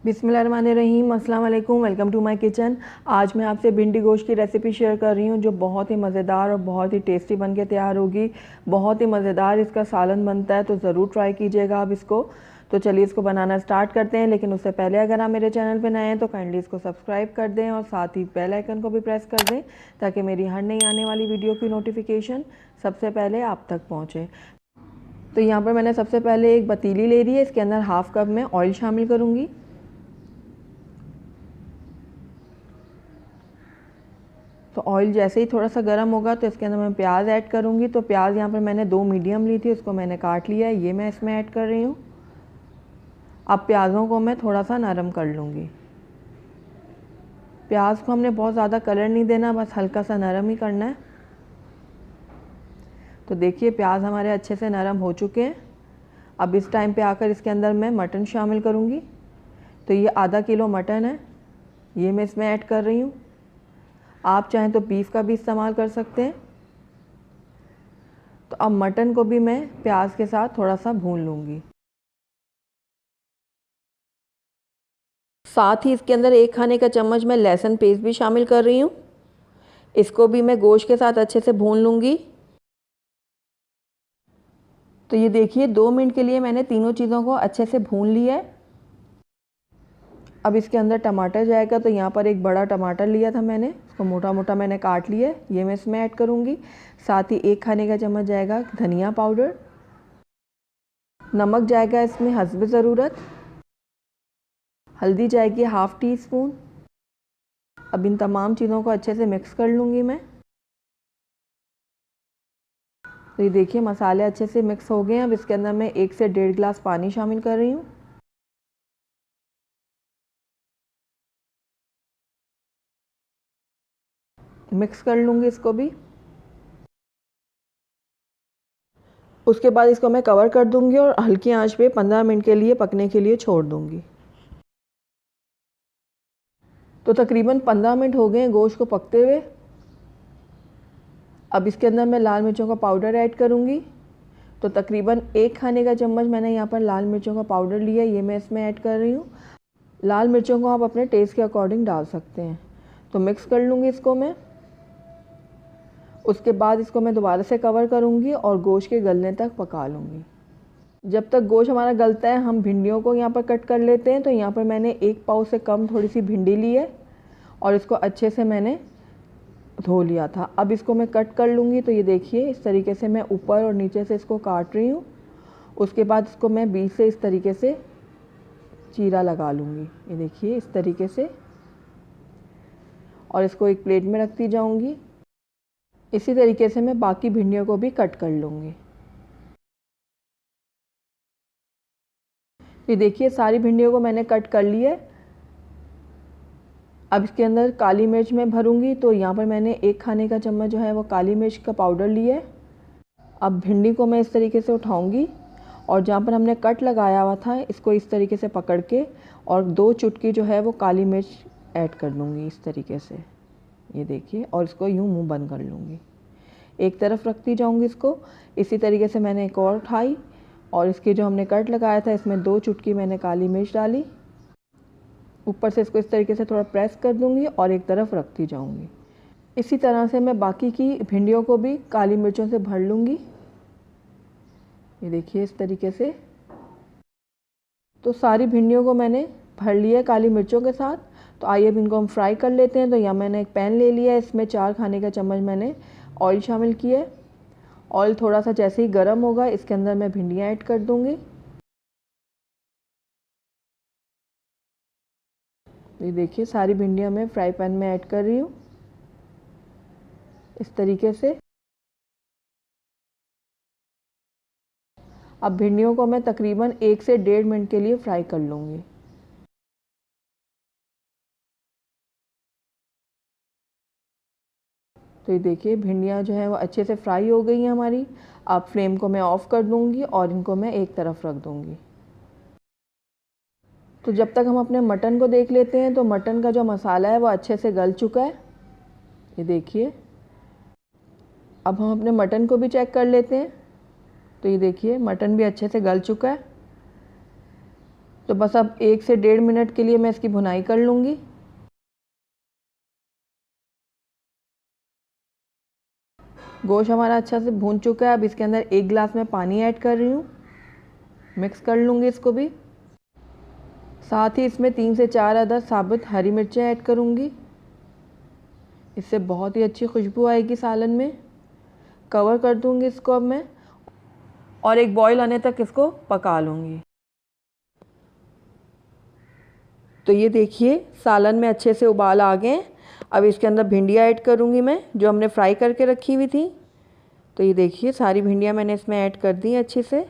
बिस्मिल्लाहिर्रहमानिर्रहीम, अस्सलाम वालेकुम। Welcome to my kitchen. आज मैं आपसे भिंडी गोश्त की रेसिपी शेयर कर रही हूँ जो बहुत ही मज़ेदार और बहुत ही टेस्टी बन के तैयार होगी। बहुत ही मज़ेदार इसका सालन बनता है, तो ज़रूर ट्राई कीजिएगा आप इसको। तो चलिए इसको बनाना स्टार्ट करते हैं, लेकिन उससे पहले अगर आप मेरे चैनल पर नए हैं तो काइंडली इसको सब्सक्राइब कर दें और साथ ही बेल आइकन को भी प्रेस कर दें ताकि मेरी हर नई आने वाली वीडियो की नोटिफिकेशन सबसे पहले आप तक पहुँचे। तो यहाँ पर मैंने सबसे पहले एक पतीली ले ली है, इसके अंदर हाफ़ कप में ऑयल शामिल करूँगी। तो ऑयल जैसे ही थोड़ा सा गर्म होगा तो इसके अंदर मैं प्याज ऐड करूँगी। तो प्याज यहाँ पर मैंने 2 मीडियम ली थी, उसको मैंने काट लिया है, ये मैं इसमें ऐड कर रही हूँ। अब प्याज़ों को मैं थोड़ा सा नरम कर लूँगी। प्याज को हमने बहुत ज़्यादा कलर नहीं देना, बस हल्का सा नरम ही करना है। तो देखिए प्याज हमारे अच्छे से नरम हो चुके हैं। अब इस टाइम पे आकर इसके अंदर मैं मटन शामिल करूँगी। तो ये आधा किलो मटन है, ये मैं इसमें ऐड कर रही हूँ। आप चाहें तो बीफ का भी इस्तेमाल कर सकते हैं। तो अब मटन को भी मैं प्याज के साथ थोड़ा सा भून लूँगी। साथ ही इसके अंदर 1 खाने का चम्मच मैं लहसुन पेस्ट भी शामिल कर रही हूँ। इसको भी मैं गोश्त के साथ अच्छे से भून लूँगी। तो ये देखिए 2 मिनट के लिए मैंने तीनों चीज़ों को अच्छे से भून लिया है। अब इसके अंदर टमाटर जाएगा, तो यहाँ पर एक बड़ा टमाटर लिया था मैंने, उसको मोटा मोटा मैंने काट लिया है, ये मैं इसमें ऐड करूँगी। साथ ही 1 खाने का चम्मच जाएगा धनिया पाउडर। नमक जाएगा इसमें हस्ब ज़रूरत। हल्दी जाएगी ½ टी स्पून। अब इन तमाम चीज़ों को अच्छे से मिक्स कर लूँगी मैं। तो ये देखिए मसाले अच्छे से मिक्स हो गए हैं। अब इसके अंदर मैं 1 से 1.5 गिलास पानी शामिल कर रही हूँ। मिक्स कर लूँगी इसको भी। उसके बाद इसको मैं कवर कर दूँगी और हल्की आंच पे 15 मिनट के लिए पकने के लिए छोड़ दूँगी। तो तकरीबन 15 मिनट हो गए हैं गोश्त को पकते हुए। अब इसके अंदर मैं लाल मिर्चों का पाउडर ऐड करूँगी। तो तकरीबन 1 खाने का चम्मच मैंने यहाँ पर लाल मिर्चों का पाउडर लिया, ये मैं इसमें ऐड कर रही हूँ। लाल मिर्चों को आप अपने टेस्ट के अकॉर्डिंग डाल सकते हैं। तो मिक्स कर लूँगी इसको मैं। उसके बाद इसको मैं दोबारा से कवर करूँगी और गोश्त के गलने तक पका लूँगी। जब तक गोश्त हमारा गलता है हम भिंडियों को यहाँ पर कट कर लेते हैं। तो यहाँ पर मैंने 1 पाव से कम थोड़ी सी भिंडी ली है और इसको अच्छे से मैंने धो लिया था। अब इसको मैं कट कर लूँगी। तो ये देखिए इस तरीके से मैं ऊपर और नीचे से इसको काट रही हूँ। उसके बाद इसको मैं बीच से इस तरीके से चीरा लगा लूँगी, ये देखिए इस तरीके से, और इसको एक प्लेट में रखती जाऊँगी। इसी तरीके से मैं बाकी भिंडियों को भी कट कर लूँगी। ये देखिए सारी भिंडियों को मैंने कट कर लिया है। अब इसके अंदर काली मिर्च मैं भरूंगी। तो यहाँ पर मैंने 1 खाने का चम्मच जो है वो काली मिर्च का पाउडर लिया है। अब भिंडी को मैं इस तरीके से उठाऊंगी और जहाँ पर हमने कट लगाया हुआ था इसको इस तरीके से पकड़ के और 2 चुटकी जो है वो काली मिर्च ऐड कर दूँगी इस तरीके से, ये देखिए, और इसको यूँ मुँह बंद कर लूँगी। एक तरफ रखती जाऊँगी इसको। इसी तरीके से मैंने एक और उठाई और इसके जो हमने कट लगाया था इसमें 2 चुटकी मैंने काली मिर्च डाली। ऊपर से इसको इस तरीके से थोड़ा प्रेस कर दूंगी और एक तरफ रखती जाऊंगी। इसी तरह से मैं बाकी की भिंडियों को भी काली मिर्चों से भर लूँगी, ये देखिए इस तरीके से। तो सारी भिंडियों को मैंने भर लिया काली मिर्चों के साथ। तो आइए अब इनको हम फ्राई कर लेते हैं। तो यहाँ मैंने एक पैन ले लिया है, इसमें 4 खाने का चम्मच मैंने ऑयल शामिल किया है। ऑयल थोड़ा सा जैसे ही गर्म होगा इसके अंदर मैं भिंडियाँ ऐड कर दूँगी। ये देखिए सारी भिंडियाँ मैं फ्राई पैन में ऐड कर रही हूँ इस तरीके से। अब भिंडियों को मैं तकरीबन 1 से 1.5 मिनट के लिए फ्राई कर लूँगी। तो ये देखिए भिंडियाँ जो है वो अच्छे से फ्राई हो गई हैं हमारी। अब फ्लेम को मैं ऑफ़ कर दूँगी और इनको मैं एक तरफ रख दूँगी। तो जब तक हम अपने मटन को देख लेते हैं। तो मटन का जो मसाला है वो अच्छे से गल चुका है, ये देखिए। अब हम अपने मटन को भी चेक कर लेते हैं। तो ये देखिए मटन भी अच्छे से गल चुका है। तो बस अब 1 से 1.5 मिनट के लिए मैं इसकी भुनाई कर लूँगी। गोश्त हमारा अच्छा से भून चुका है। अब इसके अंदर 1 गिलास में पानी ऐड कर रही हूँ। मिक्स कर लूँगी इसको भी। साथ ही इसमें 3 से 4 अदद साबुत हरी मिर्चें ऐड करूँगी। इससे बहुत ही अच्छी खुशबू आएगी सालन में। कवर कर दूँगी इसको अब मैं, और एक बॉईल आने तक इसको पका लूँगी। तो ये देखिए सालन में अच्छे से उबाल आ गए। अब इसके अंदर भिंडियाँ ऐड करूँगी मैं, जो हमने फ्राई करके रखी हुई थी। तो ये देखिए सारी भिंडियाँ मैंने इसमें ऐड कर दी अच्छे से।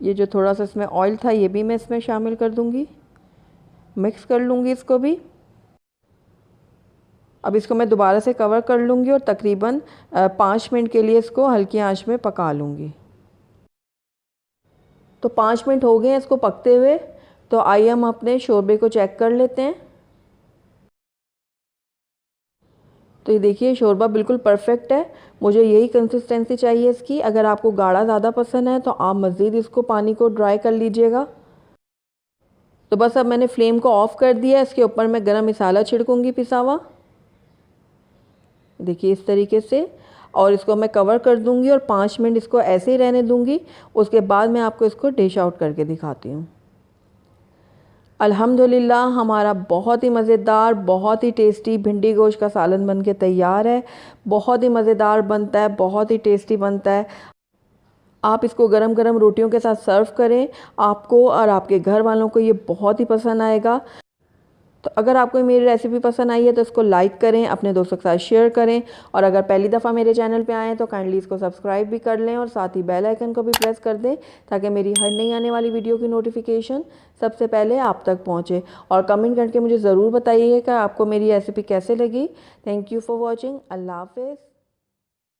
ये जो थोड़ा सा इसमें ऑयल था ये भी मैं इसमें शामिल कर दूँगी। मिक्स कर लूँगी इसको भी। अब इसको मैं दोबारा से कवर कर लूँगी और तकरीबन 5 मिनट के लिए इसको हल्की आंच में पका लूँगी। तो 5 मिनट हो गए हैं इसको पकते हुए। तो आइए हम अपने शोरबे को चेक कर लेते हैं। तो ये देखिए शोरबा बिल्कुल परफेक्ट है। मुझे यही कंसिस्टेंसी चाहिए इसकी। अगर आपको गाढ़ा ज़्यादा पसंद है तो आप मज़ीद इसको पानी को ड्राई कर लीजिएगा। तो बस अब मैंने फ्लेम को ऑफ़ कर दिया। इसके ऊपर मैं गरम मसाला छिड़कूँगी पिसा हुआ, देखिए इस तरीके से, और इसको मैं कवर कर दूँगी और 5 मिनट इसको ऐसे ही रहने दूँगी। उसके बाद मैं आपको इसको डिश आउट करके दिखाती हूँ। अल्हम्दुलिल्लाह हमारा बहुत ही मज़ेदार, बहुत ही टेस्टी भिंडी गोश्त का सालन बन के तैयार है। बहुत ही मज़ेदार बनता है, बहुत ही टेस्टी बनता है। आप इसको गरम गरम रोटियों के साथ सर्व करें, आपको और आपके घर वालों को ये बहुत ही पसंद आएगा। तो अगर आपको मेरी रेसिपी पसंद आई है तो इसको लाइक करें, अपने दोस्तों के साथ शेयर करें, और अगर पहली दफ़ा मेरे चैनल पे आए हैं तो काइंडली इसको सब्सक्राइब भी कर लें और साथ ही बेल आइकन को भी प्रेस कर दें, ताकि मेरी हर नई आने वाली वीडियो की नोटिफिकेशन सबसे पहले आप तक पहुँचे। और कमेंट करके मुझे ज़रूर बताइए कि आपको मेरी रेसिपी कैसे लगी। Thank you for watching. अल्लाह हाफ़िज़।